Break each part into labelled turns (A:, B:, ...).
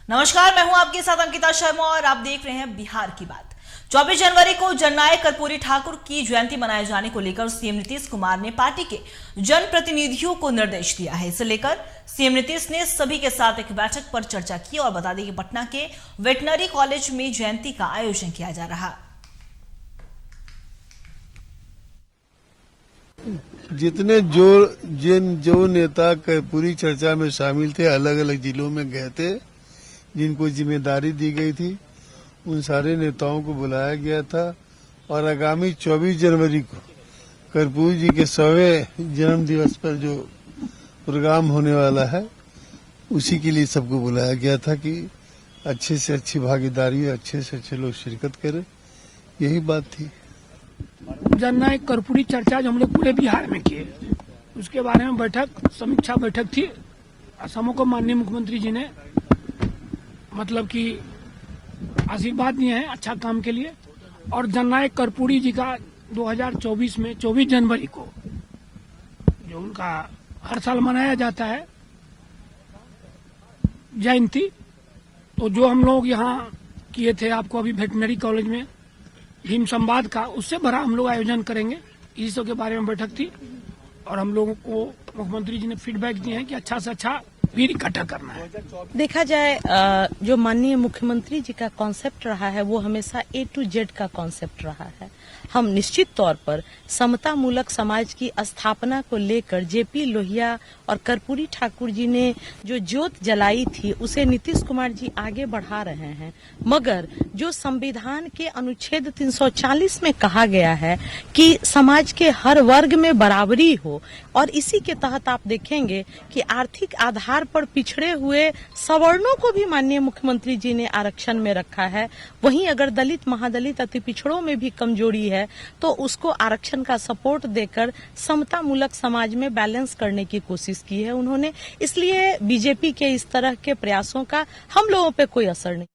A: नमस्कार, मैं हूं आपके साथ अंकिता शर्मा और आप देख रहे हैं बिहार की बात। 24 जनवरी को जननायक कर्पूरी ठाकुर की जयंती मनाए जाने को लेकर सीएम नीतीश कुमार ने पार्टी के जनप्रतिनिधियों को निर्देश दिया है। इसे लेकर सीएम नीतीश ने सभी के साथ एक बैठक पर चर्चा की और बता दें कि पटना के वेटनरी कॉलेज में जयंती का आयोजन किया जा रहा।
B: जितने जो नेता कर्पूरी चर्चा में शामिल थे, अलग अलग जिलों में गए थे, जिनको जिम्मेदारी दी गई थी, उन सारे नेताओं को बुलाया गया था और आगामी 24 जनवरी को कर्पूरी जी के 100वें जन्म दिवस पर जो प्रोग्राम होने वाला है, उसी के लिए सबको बुलाया गया था कि अच्छे से अच्छी भागीदारी, अच्छे से अच्छे लोग शिरकत करें। यही बात थी।
C: जननायक कर्पूरी चर्चा जो हम लोग पूरे बिहार में किए, उसके बारे में समीक्षा बैठक थी। असम को माननीय मुख्यमंत्री जी ने मतलब कि आशीर्वाद दिए हैं अच्छा काम के लिए। और जननायक कर्पूरी जी का 2024 में 24 जनवरी को जो उनका हर साल मनाया जाता है जयंती, तो जो हम लोग यहाँ किए थे आपको अभी वेटनरी कॉलेज में भीम संवाद का, उससे बड़ा हम लोग आयोजन करेंगे। इसी सब के बारे में बैठक थी और हम लोगों को मुख्यमंत्री जी ने फीडबैक दिए हैं कि अच्छा से अच्छा भीड़ इकट्ठा करना है।
D: देखा जाए जो माननीय मुख्यमंत्री जी का कॉन्सेप्ट रहा है वो हमेशा A to Z का कॉन्सेप्ट रहा है। हम निश्चित तौर पर समता मूलक समाज की स्थापना को लेकर जेपी लोहिया और कर्पूरी ठाकुर जी ने जो ज्योत जलाई थी उसे नीतीश कुमार जी आगे बढ़ा रहे हैं। मगर जो संविधान के अनुच्छेद 340 में कहा गया है कि समाज के हर वर्ग में बराबरी हो, और इसी के तहत आप देखेंगे कि आर्थिक आधार पर पिछड़े हुए सवर्णों को भी माननीय मुख्यमंत्री जी ने आरक्षण में रखा है। वहीं अगर दलित, महादलित, अति पिछड़ों में भी कमजोरी है तो उसको आरक्षण का सपोर्ट देकर समता मूलक समाज में बैलेंस करने की कोशिश की है उन्होंने। इसलिए बीजेपी के इस तरह के प्रयासों का हम लोगों पे कोई असर नहीं।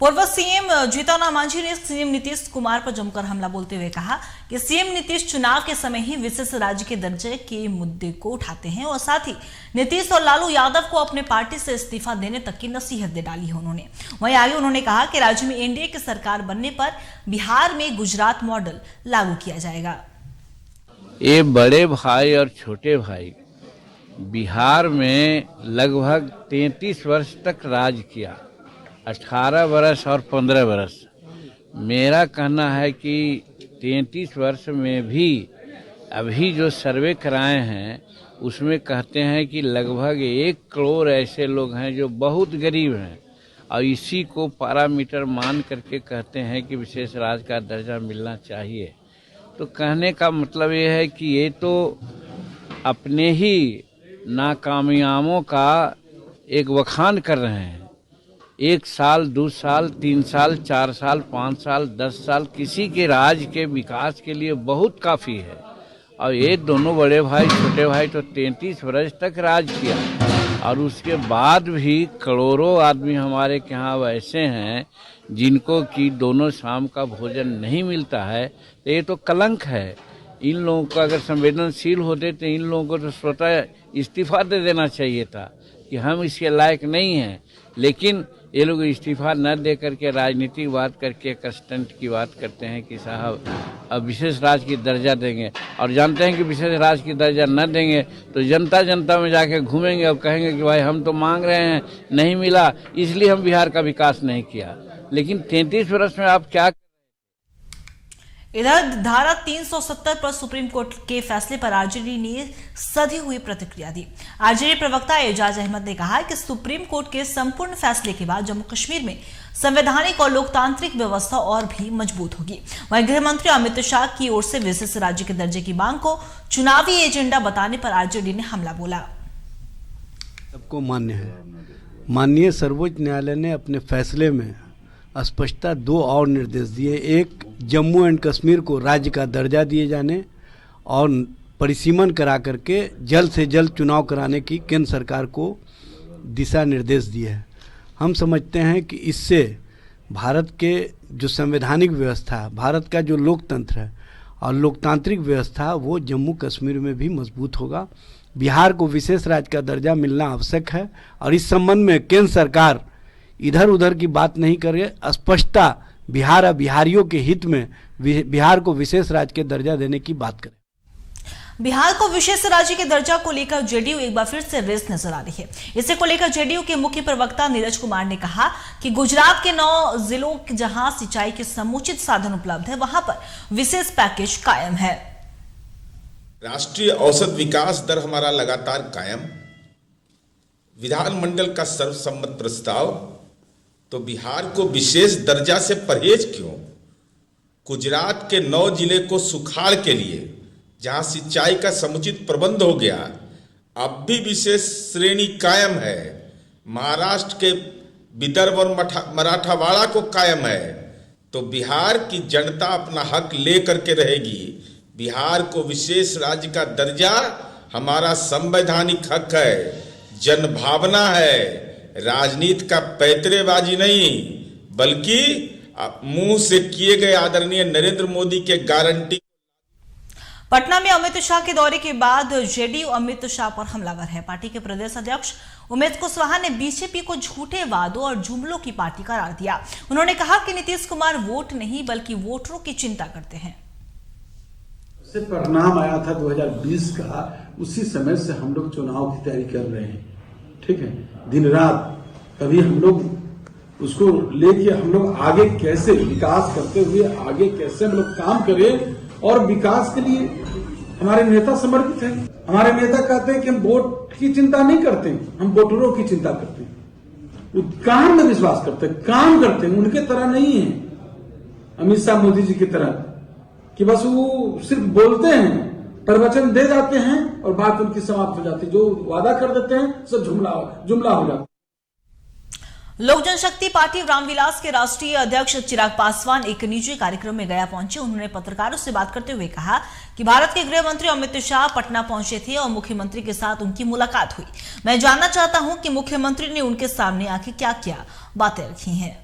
A: पूर्व सीएम जीतन राम मांझी ने सीएम नीतीश कुमार पर जमकर हमला बोलते हुए कहा कि सीएम नीतीश चुनाव के समय ही विशेष राज्य के दर्जे के मुद्दे को उठाते हैं और साथ ही नीतीश और लालू यादव को अपने पार्टी से इस्तीफा देने तक की नसीहत दे डाली है उन्होंने। वहीं आगे उन्होंने कहा कि राज्य में एनडीए की सरकार बनने पर बिहार में गुजरात मॉडल लागू किया जाएगा।
E: ये बड़े भाई और छोटे भाई बिहार में लगभग 33 वर्ष तक राज किया, 18 वर्ष और 15 वर्ष। मेरा कहना है कि 33 वर्ष में भी अभी जो सर्वे कराए हैं उसमें कहते हैं कि लगभग 1 करोड़ ऐसे लोग हैं जो बहुत गरीब हैं और इसी को पैरामीटर मान करके कहते हैं कि विशेष राज्य का दर्जा मिलना चाहिए। तो कहने का मतलब ये है कि ये तो अपने ही नाकामयाबों का एक बखान कर रहे हैं। 1 साल, 2 साल, 3 साल, 4 साल, 5 साल, 10 साल किसी के राज्य के विकास के लिए बहुत काफ़ी है। और ये दोनों बड़े भाई छोटे भाई तो 33 वर्ष तक राज किया और उसके बाद भी करोड़ों आदमी हमारे के यहाँ वैसे हैं जिनको कि दोनों शाम का भोजन नहीं मिलता है। तो ये तो कलंक है। इन लोगों को अगर संवेदनशील होते तो इन लोगों को तो स्वतः इस्तीफा दे देना चाहिए था कि हम इसके लायक नहीं हैं। लेकिन ये लोग इस्तीफा न दे करके राजनीतिक बात करके एक स्टंट की बात करते हैं कि साहब अब विशेष राज्य की दर्जा देंगे, और जानते हैं कि विशेष राज्य की दर्जा न देंगे तो जनता में जाके घूमेंगे और कहेंगे कि भाई हम तो मांग रहे हैं, नहीं मिला, इसलिए हम बिहार का विकास नहीं किया। लेकिन 33 वर्ष में आप क्या।
A: इधर धारा 370 पर सुप्रीम कोर्ट के फैसले पर आरजेडी ने सधी हुई प्रतिक्रिया दी। आरजेडी प्रवक्ता एजाज अहमद ने कहा कि सुप्रीम कोर्ट के संपूर्ण फैसले के बाद जम्मू कश्मीर में संवैधानिक और लोकतांत्रिक व्यवस्था और भी मजबूत होगी। वहीं गृह मंत्री अमित शाह की ओर से विशेष राज्य के दर्जे की मांग को चुनावी एजेंडा बताने पर आरजेडी ने हमला बोला।
F: सबको मान्य है। माननीय सर्वोच्च न्यायालय ने अपने फैसले में स्पष्टता 2 और निर्देश दिए। एक, जम्मू एंड कश्मीर को राज्य का दर्जा दिए जाने और परिसीमन करा करके जल्द से जल्द चुनाव कराने की केंद्र सरकार को दिशा निर्देश दिए हैं। हम समझते हैं कि इससे भारत के जो संवैधानिक व्यवस्था, भारत का जो लोकतंत्र है और लोकतांत्रिक व्यवस्था, वो जम्मू कश्मीर में भी मजबूत होगा बिहार को विशेष राज्य का दर्जा मिलना आवश्यक है और इस संबंध में केंद्र सरकार इधर उधर की बात नहीं करे, स्पष्टता बिहार और बिहारियों के हित में बिहार को विशेष राज्य के दर्जा देने की बात करे।
A: बिहार को विशेष राज्य के दर्जा को लेकर जेडीयू एक बार फिर से रेस नजर आ रही है। इसे को लेकर जेडीयू के मुख्य प्रवक्ता नीरज कुमार ने कहा कि गुजरात के 9 जिलों जहां सिंचाई के समुचित साधन उपलब्ध है, वहां पर विशेष पैकेज कायम है।
G: राष्ट्रीय औसत विकास दर हमारा लगातार कायम, विधानमंडल का सर्वसम्मत प्रस्ताव, तो बिहार को विशेष दर्जा से परहेज क्यों? गुजरात के 9 जिले को सुखाड़ के लिए जहां सिंचाई का समुचित प्रबंध हो गया, अब भी विशेष श्रेणी कायम है। महाराष्ट्र के विदर्भ और मराठवाड़ा को कायम है, तो बिहार की जनता अपना हक ले करके रहेगी। बिहार को विशेष राज्य का दर्जा हमारा संवैधानिक हक है, जनभावना है, राजनीति का पैतरेबाजी नहीं, बल्कि मुंह से किए गए आदरणीय नरेंद्र मोदी के गारंटी।
A: पटना में अमित शाह के दौरे के बाद जेडीयू अमित शाह पर हमलावर है। पार्टी के प्रदेश अध्यक्ष उमेश कुशवाहा ने बीजेपी को झूठे वादों और जुमलों की पार्टी करार दिया। उन्होंने कहा कि नीतीश कुमार वोट नहीं बल्कि वोटरों की चिंता करते हैं।
H: से परिणाम आया था 2020 का, उसी समय से हम लोग चुनाव की तैयारी कर रहे हैं। ठीक है, दिन रात कभी हम लोग उसको लेके हम लोग आगे कैसे विकास करते हुए आगे कैसे हम लोग काम करें, और विकास के लिए हमारे नेता समर्पित हैं। हमारे नेता कहते हैं कि हम वोट की चिंता नहीं करते, हम वोटरों की चिंता करते हैं। वो काम में विश्वास करते हैं, काम करते हैं, उनके तरह नहीं है अमित शाह मोदी जी की तरह कि बस वो सिर्फ बोलते हैं, प्रवचन दे जाते हैं और बात उनकी समाप्त हो जाती है। जो वादा कर देते हैं सब जुमला हो जाता है।
A: लोक जनशक्ति पार्टी रामविलास के राष्ट्रीय अध्यक्ष चिराग पासवान एक निजी कार्यक्रम में गया पहुंचे। उन्होंने पत्रकारों से बात करते हुए कहा कि भारत के गृह मंत्री अमित शाह पटना पहुंचे थे और मुख्यमंत्री के साथ उनकी मुलाकात हुई। मैं जानना चाहता हूं कि मुख्यमंत्री ने उनके सामने आके क्या क्या बातें रखी हैं।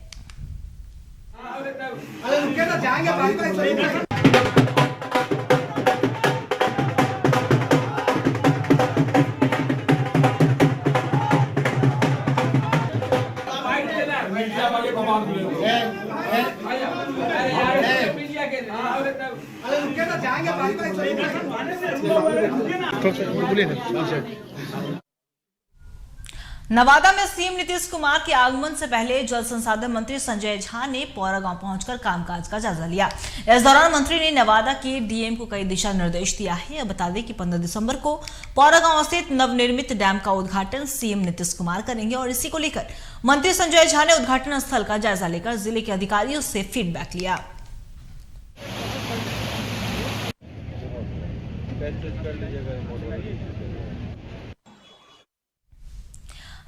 A: नवादा में सीएम नीतीश कुमार के आगमन से पहले जल संसाधन मंत्री संजय झा ने पौरा गांव पहुंचकर कामकाज का जायजा लिया। इस दौरान मंत्री ने नवादा के डीएम को कई दिशा निर्देश दिया है। बता दें कि 15 दिसंबर को पौरा गांव स्थित नवनिर्मित डैम का उद्घाटन सीएम नीतीश कुमार करेंगे और इसी को लेकर मंत्री संजय झा ने उद्घाटन स्थल का जायजा लेकर जिले के अधिकारियों से फीडबैक लिया।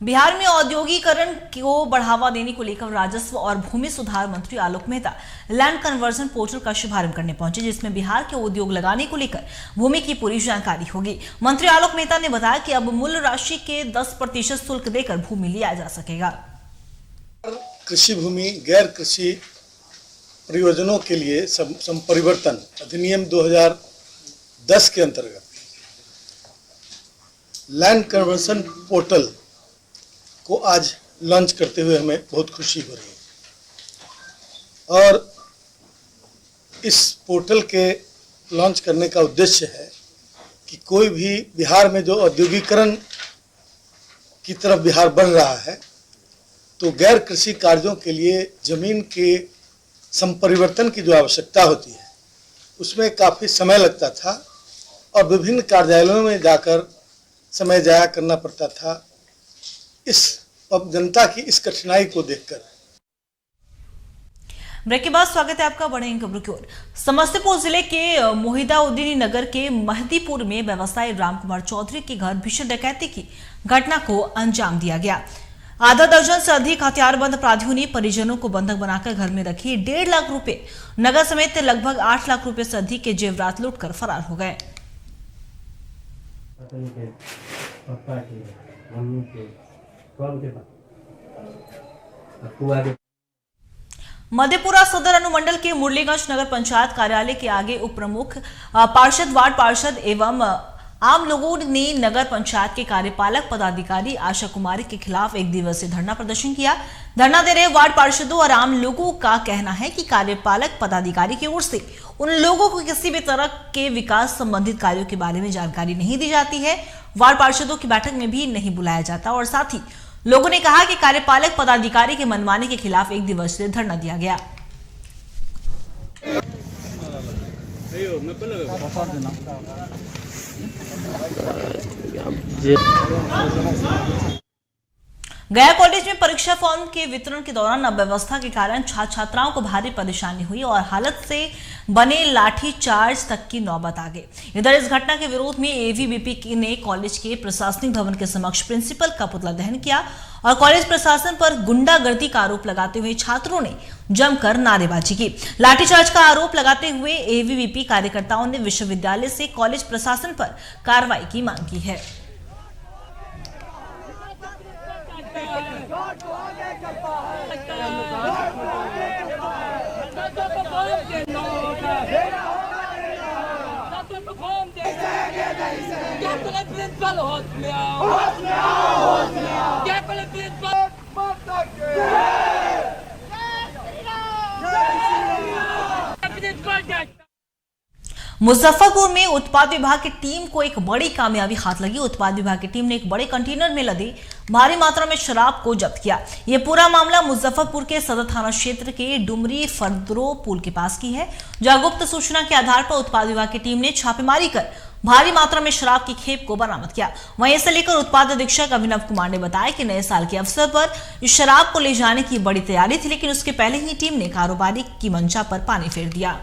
A: बिहार में औद्योगिकरण को बढ़ावा देने को लेकर राजस्व और भूमि सुधार मंत्री Alok Mehta land conversion portal का शुभारंभ करने पहुंचे, जिसमें बिहार के उद्योग लगाने को लेकर भूमि की पूरी जानकारी होगी। मंत्री आलोक मेहता ने बताया कि अब मूल्य राशि के 10% शुल्क देकर भूमि लिया जा सकेगा।
I: कृषि भूमि गैर कृषि प्रयोजनों के लिए संपरिवर्तन अधिनियम 2010 के अंतर्गत लैंड कन्वर्जन पोर्टल को आज लॉन्च करते हुए हमें बहुत खुशी हो रही है। और इस पोर्टल के लॉन्च करने का उद्देश्य है कि कोई भी बिहार में जो औद्योगिकरण की तरफ बिहार बढ़ रहा है, तो गैर कृषि कार्यों के लिए जमीन के संपरिवर्तन की जो आवश्यकता होती है, उसमें काफ़ी समय लगता था और विभिन्न कार्यालयों में जाकर समय जाया करना पड़ता था। अब जनता की इस कठिनाई को देखकर
A: ब्रेक के बाद स्वागत है आपका बड़े खबरों की ओर। समस्तीपुर जिले के मोहिदाउद्दीन नगर के महदीपुर में व्यवसायी रामकुमार चौधरी के घर भीषण डकैती की घटना को अंजाम दिया गया। आधा दर्जन से अधिक हथियारबंद अपराधियों ने परिजनों को बंधक बनाकर घर में रखी 1.5 लाख रुपए नगद समेत लगभग 8 लाख रुपए से अधिक के जेवरात लूटकर फरार हो गए। मधेपुरा सदर अनुमंडल के मुरलीगंज नगर पंचायत कार्यालय के आगे उप प्रमुख पार्षद वार्ड पार्षद एवं आम लोगों ने नगर पंचायत के कार्यपालक पदाधिकारी आशा कुमारी के खिलाफ एक दिवसीय धरना प्रदर्शन किया। धरना दे रहे वार्ड पार्षदों और आम लोगों का कहना है कि कार्यपालक पदाधिकारी की ओर से उन लोगों को किसी भी तरह के विकास संबंधित कार्यों के बारे में जानकारी नहीं दी जाती है। वार्ड पार्षदों की बैठक में भी नहीं बुलाया जाता और साथ ही लोगों ने कहा कि कार्यपालक पदाधिकारी के मनमानी के खिलाफ एक दिवसीय धरना दिया गया। गया कॉलेज में परीक्षा फॉर्म के वितरण के दौरान अव्यवस्था के कारण छात्र छात्राओं को भारी परेशानी हुई और हालत से बने लाठी चार्ज तक की नौबत आ गई। इधर इस घटना के विरोध में एवीवीपी ने कॉलेज के प्रशासनिक भवन के समक्ष प्रिंसिपल का पुतला दहन किया और कॉलेज प्रशासन पर गुंडागर्दी का आरोप लगाते हुए छात्रों ने जमकर नारेबाजी की। लाठीचार्ज का आरोप लगाते हुए एवीवीपी कार्यकर्ताओं ने विश्वविद्यालय से कॉलेज प्रशासन पर कार्रवाई की मांग की है। मुजफ्फरपुर में उत्पाद विभाग की टीम को एक बड़ी कामयाबी हाथ लगी। उत्पाद विभाग की टीम ने एक बड़े कंटेनर में लदे भारी मात्रा में शराब को जब्त किया। यह पूरा मामला मुजफ्फरपुर के सदर थाना क्षेत्र के डुमरी फर्दरो पुल के पास की है, जहां गुप्त सूचना के आधार पर उत्पाद विभाग की टीम ने छापेमारी कर भारी मात्रा में शराब की खेप को बरामद किया। वहीं इसे लेकर उत्पाद अधीक्षक अभिनव कुमार ने बताया कि नए साल के अवसर पर इस शराब को ले जाने की बड़ी तैयारी थी, लेकिन उसके पहले ही टीम ने कारोबारी की मंशा पर पानी फेर दिया।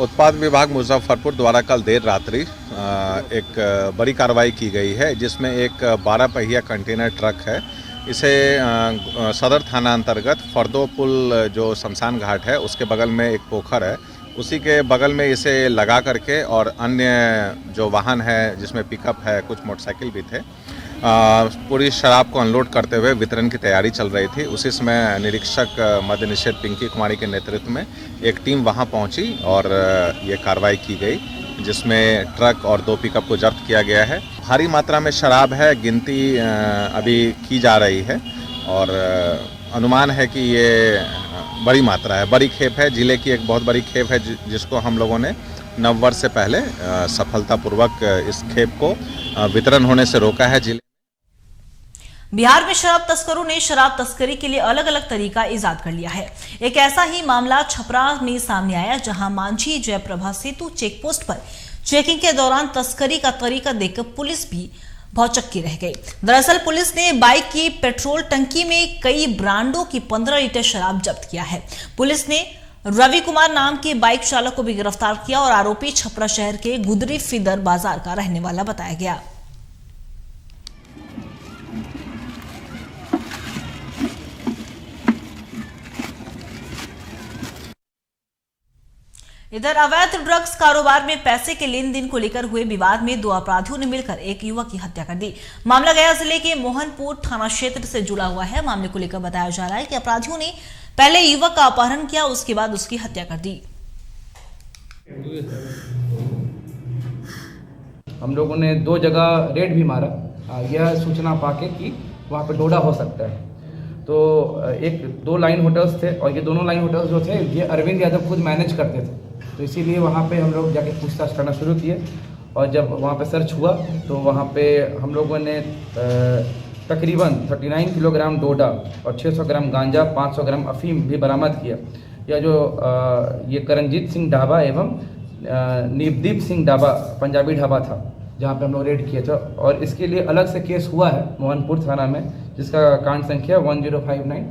J: उत्पाद विभाग मुजफ्फरपुर द्वारा कल देर रात्रि एक बड़ी कार्रवाई की गई है, जिसमें एक 12 पहिया कंटेनर ट्रक है। इसे सदर थाना अंतर्गत फर्दो पुल जो शमशान घाट है उसके बगल में एक पोखर है, उसी के बगल में इसे लगा करके और अन्य जो वाहन है जिसमें पिकअप है, कुछ मोटरसाइकिल भी थे, पूरी शराब को अनलोड करते हुए वितरण की तैयारी चल रही थी। उसी समय निरीक्षक मद्य निषेध पिंकी कुमारी के नेतृत्व में एक टीम वहां पहुंची और ये कार्रवाई की गई, जिसमें ट्रक और 2 पिकअप को जब्त किया गया है। भारी मात्रा में शराब है, गिनती अभी की जा रही है और अनुमान है कि ये बड़ी मात्रा है, बड़ी खेप है, जिले की एक बहुत बड़ी खेप है, जिसको हम लोगों ने नववर्ष से पहले सफलतापूर्वक इस खेप को वितरण होने से रोका है। जिले
A: बिहार में शराब तस्करों ने शराब तस्करी के लिए अलग अलग तरीका इजाद कर लिया है। एक ऐसा ही मामला छपरा में सामने आया, जहां मांझी जयप्रभा सेतु चेक पोस्ट पर चेकिंग के दौरान तस्करी का तरीका देखकर पुलिस भी भौचक्की रह गई। दरअसल पुलिस ने बाइक की पेट्रोल टंकी में कई ब्रांडों की 15 लीटर शराब जब्त किया है। पुलिस ने रवि कुमार नाम के बाइक चालक को भी गिरफ्तार किया और आरोपी छपरा शहर के गुदरी फिदर बाजार का रहने वाला बताया गया। इधर अवैध ड्रग्स कारोबार में पैसे के लेन देन को लेकर हुए विवाद में 2 अपराधियों ने मिलकर एक युवक की हत्या कर दी। मामला गया जिले के मोहनपुर थाना क्षेत्र से जुड़ा हुआ है। मामले को लेकर बताया जा रहा है कि अपराधियों ने पहले युवक का अपहरण किया, उसके बाद उसकी हत्या कर दी।
K: हम लोगों ने 2 जगह रेड भी मारा, यह सूचना पाके कि वहाँ पे डोडा हो सकता है। तो 2 लाइन होटल्स थे और ये दोनों लाइन होटल्स जो थे ये अरविंद यादव खुद मैनेज करते थे, तो इसीलिए वहाँ पे हम लोग जाके पूछताछ करना शुरू किए और जब वहाँ पे सर्च हुआ तो वहाँ पे हम लोगों ने तकरीबन 39 किलोग्राम डोडा और 600 ग्राम गांजा, 500 ग्राम अफीम भी बरामद किया। यह जो ये करणजीत सिंह ढाबा एवं नवदीप सिंह ढाबा पंजाबी ढाबा था, जहाँ पे हम लोग रेड किए थे और इसके लिए अलग से केस हुआ है मोहनपुर थाना में, जिसका कांड संख्या 1059